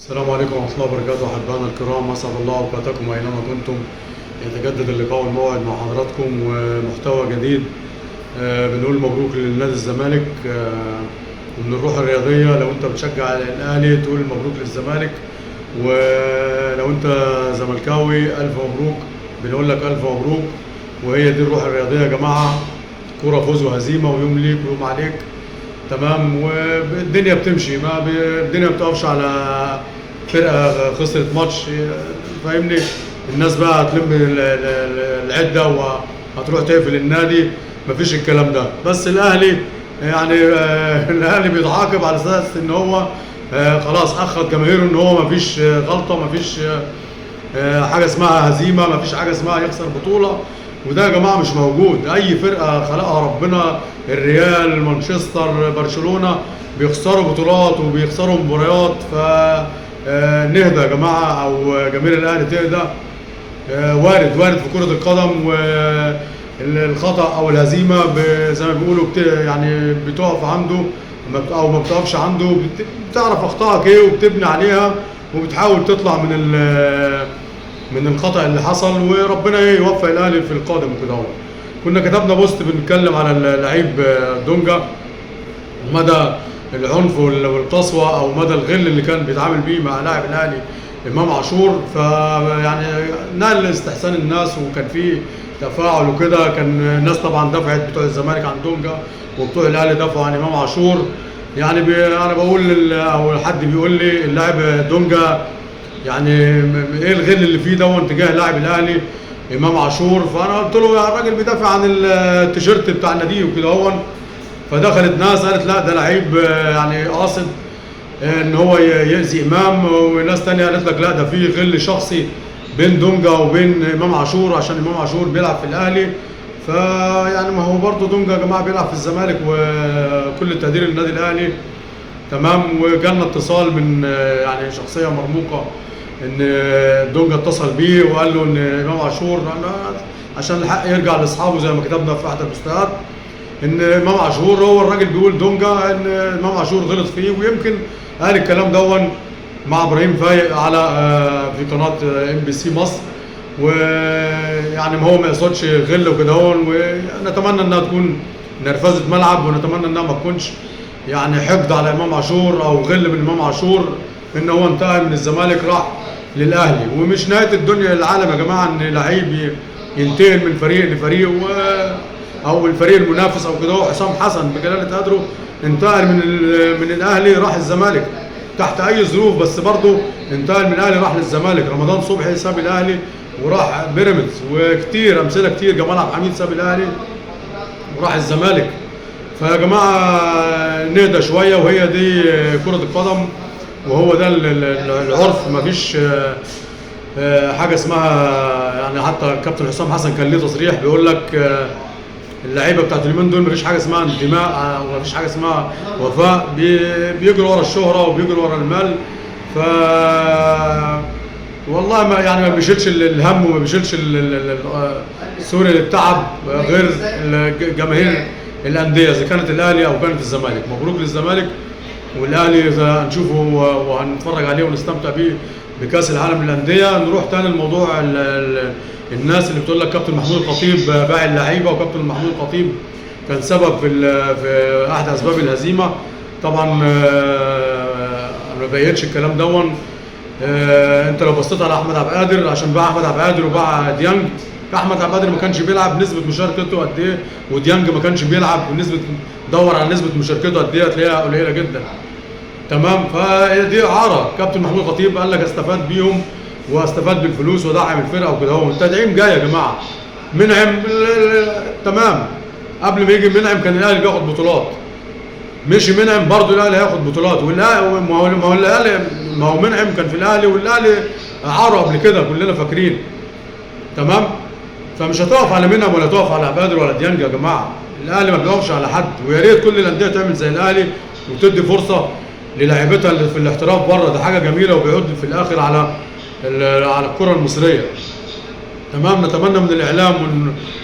السلام عليكم ورحمة الله وبركاته. أحبائنا الكرام، أسعد الله أوقاتكم أينما كنتم. يتجدد اللقاء والموعد مع حضراتكم ومحتوى جديد. بنقول مبروك لنادي الزمالك، ومن الروح الرياضية لو أنت بتشجع الأهلي تقول مبروك للزمالك، ولو أنت زملكاوي ألف مبروك، بنقول لك ألف مبروك. وهي دي الروح الرياضية يا جماعة، كرة فوز وهزيمة، ويوم ليك ويوم عليك. تمام، والدنيا بتمشي، الدنيا ما بتقفش على فرقه خسرت ماتش، فاهمني. الناس بقى هتلم العده وهتروح تقفل النادي، مفيش الكلام ده. بس الاهلي يعني الاهلي بيتعاقب على اساس ان هو خلاص اخد جماهيره ان هو مفيش غلطه، مفيش حاجه اسمها هزيمه، مفيش حاجه اسمها يخسر بطوله. وده يا جماعه مش موجود. اي فرقه خلقها ربنا، الريال، مانشستر، برشلونه، بيخسروا بطولات وبيخسروا مباريات. نهدى يا جماعه، او جماهير الاهلي تهدى. وارد في كره القدم، والخطا او الهزيمه زي ما بيقولوا يعني بتقف عنده او ما بتقفش عنده. بتعرف اخطائك ايه وبتبني عليها، وبتحاول تطلع من الخطأ اللي حصل، وربنا يوفق الاهلي في القادم كده. كنا كتبنا بوست بنتكلم على اللعيب دونجا، ومدى العنف والقسوه او مدى الغل اللي كان بيتعامل بيه مع لاعب الاهلي امام عاشور. فيعني نال استحسان الناس، وكان في تفاعل وكده. كان الناس طبعا دفعت، بتوع الزمالك عن دونجا وبتوع الاهلي دفعوا عن امام عاشور. يعني انا بقول او حد بيقول لي اللاعب دونجا يعني ايه الغل اللي فيه ده تجاه لاعب الاهلي امام عاشور. فانا قلت له يا الراجل بيدافع عن التيشيرت بتاع النادي وكده. فدخلت ناس قالت لا ده لعيب يعني قاصد ان هو يأذي امام، وناس تانية قالت لك لا ده في غل شخصي بين دونجا وبين امام عاشور عشان امام عاشور بيلعب في الاهلي. فيعني ما هو برضه دونجا يا جماعه بيلعب في الزمالك، وكل التقدير للنادي الاهلي. تمام. وجالنا اتصال من يعني شخصيه مرموقه ان دونجا اتصل بيه وقال له ان امام عاشور عشان الحق يرجع لاصحابه زي ما كتبنا في احد البوستات، ان امام عاشور هو الراجل بيقول دونجا ان امام عاشور غلط فيه. ويمكن قال الكلام مع ابراهيم فايق على في قناه MBC مصر، ويعني هو ما يقصدش غل وكده. ونتمنى انها تكون نرفزه ملعب، ونتمنى انها ما تكونش يعني حقد على امام عاشور او غل من امام عاشور، ان هو انتهى من الزمالك راح للاهلي. ومش نهايه الدنيا للعالم يا جماعه ان لعيب ينتقل من فريق لفريق او الفريق المنافس او كده. حسام حسن بجلاله قدره انتقل من الاهلي راح الزمالك تحت اي ظروف، بس برضه انتقل من الاهلي راح للزمالك. رمضان صبحي ساب الاهلي وراح بيراميدز، وكتير امثله كتير. جمال عبد الحميد ساب الاهلي وراح الزمالك. فيا جماعه نهدى شويه، وهي دي كره القدم، وهو ده العرف. مفيش حاجه اسمها يعني. حتى الكابتن حسام حسن كان ليه تصريح بيقول لك اللعيبه بتاعت اليومين دول مفيش حاجه اسمها انتماء، ومفيش حاجه اسمها وفاء. بيجروا ورا الشهره وبيجروا ورا المال. ف والله ما يعني ما بيشيلش الهم، وما بيشيلش سوري التعب غير جماهير الانديه، اذا كانت الاهلي او كانت الزمالك. مبروك للزمالك، والاهلي هنشوفه وهنتفرج عليه ونستمتع بيه بكاس العالم للانديه. نروح تاني لموضوع الناس اللي بتقول لك كابتن محمود الخطيب باع اللعيبه، وكابتن محمود الخطيب كان سبب في احد اسباب الهزيمه. طبعا ما بينتش الكلام انت لو بصيت على احمد عبد القادر، عشان باع احمد عبد القادر وباع ديانج. احمد عبد القادر ما كانش بيلعب، نسبه مشاركته قد ايه؟ وديانج ما كانش بيلعب، ونسبه دور على نسبه مشاركته قد ايه هتلاقيها قليله جدا. تمام. فدي اعاره. كابتن محمود الخطيب قال لك استفاد بيهم واستفاد بالفلوس ودعم الفرقه وكده. التدعيم جاي يا جماعه. منعم تمام، قبل ما يجي منعم كان الاهلي بياخد بطولات. مشي منعم برضه الاهلي هياخد بطولات. ما هو منعم كان في الاهلي، والاهلي اعاره قبل كده كلنا فاكرين. تمام. فمش هتقف على منعم ولا تقف على عبادر ولا ديانج يا جماعه. الاهلي ما بيقفش على حد، ويا ريت كل الانديه تعمل زي الاهلي وتدي فرصه للاعيبتها اللي في الاحتراف بره. ده حاجه جميله، وبيعود في الاخر على الكره المصريه. تمام. نتمنى من الاعلام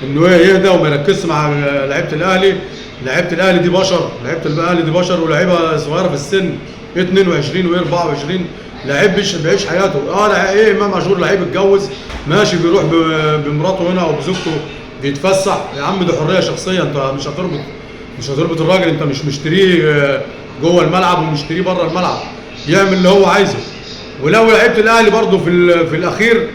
انه يهدى وما يركزش مع لعيبه الاهلي. لعيبه الاهلي دي بشر، لعيبه الاهلي دي بشر، ولاعيبه صغيره في السن 22 و24 لعيب بيعيش حياته. ايه امام عاشور لعيب اتجوز ماشي، بيروح بمراته هنا او بزوجته بيتفسح، يا عم دي حريه شخصيه، انت مش هتربط الراجل، انت مش مشتريه جوه الملعب ومشتريه بره الملعب، يعمل اللي هو عايزه. ولو لعيبه الاهلي برده في الاخير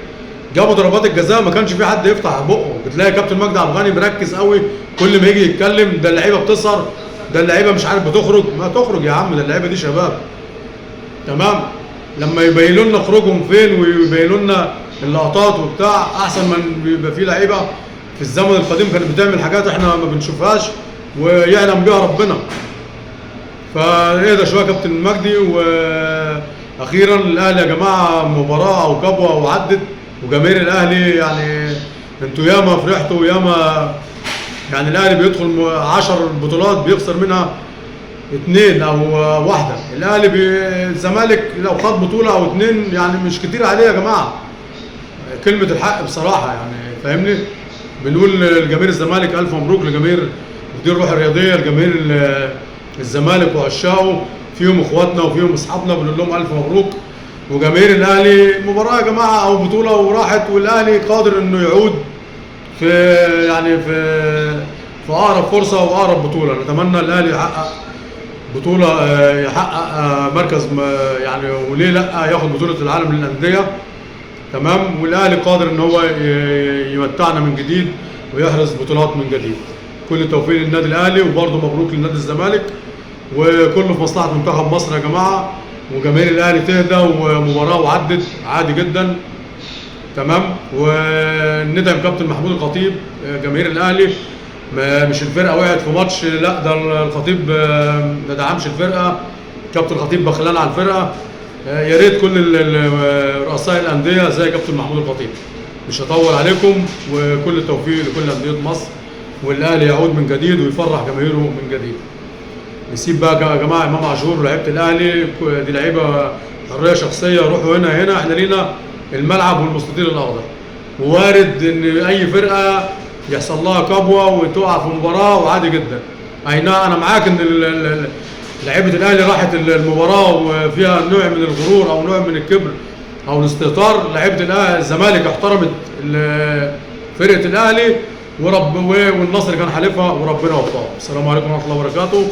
جابوا ضربات الجزاء ما كانش في حد يفتح بقه، بتلاقي كابتن مجدي عبد الغني مركز قوي كل ما يجي يتكلم، ده اللعيبه بتسهر، ده اللعيبه مش عارف بتخرج، ما تخرج يا عم، ده اللعيبه دي شباب. تمام. لما يبينوا لنا خروجهم فين ويبينوا لنا اللقطات وبتاع، احسن من بيبقى في لعيبه في الزمن القديم كانت بتعمل حاجات احنا ما بنشوفهاش ويعلم بيها ربنا. فايه ده شويه كابتن مجدي. واخيرا الاهلي يا جماعه مباراه او كبوه وعدت، وجماهير الاهلي يعني انتوا ياما فرحتوا ياما، يعني الاهلي بيدخل 10 بطولات بيخسر منها 2 او 1. الاهلي الزمالك لو خد بطوله او 2 يعني مش كتير عليه يا جماعه، كلمه الحق بصراحه يعني، فاهمني. بنقول لجماهير الزمالك الف مبروك، لجماهير مدير الروح الرياضيه، لجماهير الزمالك وعشاقه، فيهم اخواتنا وفيهم اصحابنا، بنقول لهم الف مبروك. وجماهير الاهلي مباراه يا جماعه او بطوله وراحت، والاهلي قادر انه يعود في يعني في اقرب فرصه واقرب بطوله. نتمنى الاهلي يحقق بطوله، يحقق مركز يعني، وليه لا ياخد بطوله العالم للانديه. تمام. والاهلي قادر ان هو يمتعنا من جديد ويحرز بطولات من جديد. كل التوفيق للنادي الاهلي، وبرضه مبروك للنادي الزمالك، وكله في مصلحه منتخب مصر يا جماعه. وجماهير الاهلي تهدى، ومباراه وعدت عادي جدا. تمام. وندعم كابتن محمود الخطيب، جماهير الاهلي مش الفرقه وقعت في ماتش، لا ده الخطيب ما دعمش الفرقه، كابتن الخطيب بخلان على الفرقه. يا ريت كل رؤساء الانديه زي كابتن محمود الخطيب. مش هطول عليكم، وكل التوفيق لكل انديه مصر، والاهلي يعود من جديد ويفرح جماهيره من جديد. نسيب بقى يا جماعه امام عاشور ولاعيبه الاهلي، دي لعيبه حريه شخصيه، روحوا هنا احنا لينا الملعب والمستطيل الاخضر، ووارد ان اي فرقه يحصل لها كبوه وتقع في مباراه وعادي جدا. اي نعم انا معاك ان لعيبه الاهلي راحت المباراه وفيها نوع من الغرور او نوع من الكبر او الاستهتار، لعيبه الاهلي الزمالك احترمت فرقه الاهلي والنصر كان حالفها وربنا وفقه. السلام عليكم ورحمه الله وبركاته،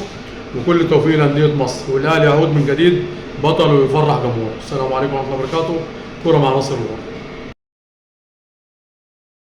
وكل التوفيق لانديه مصر، والاهلي يعود من جديد بطل ويفرح جمهوره. السلام عليكم ورحمه الله وبركاته. كوره مع نصر الله.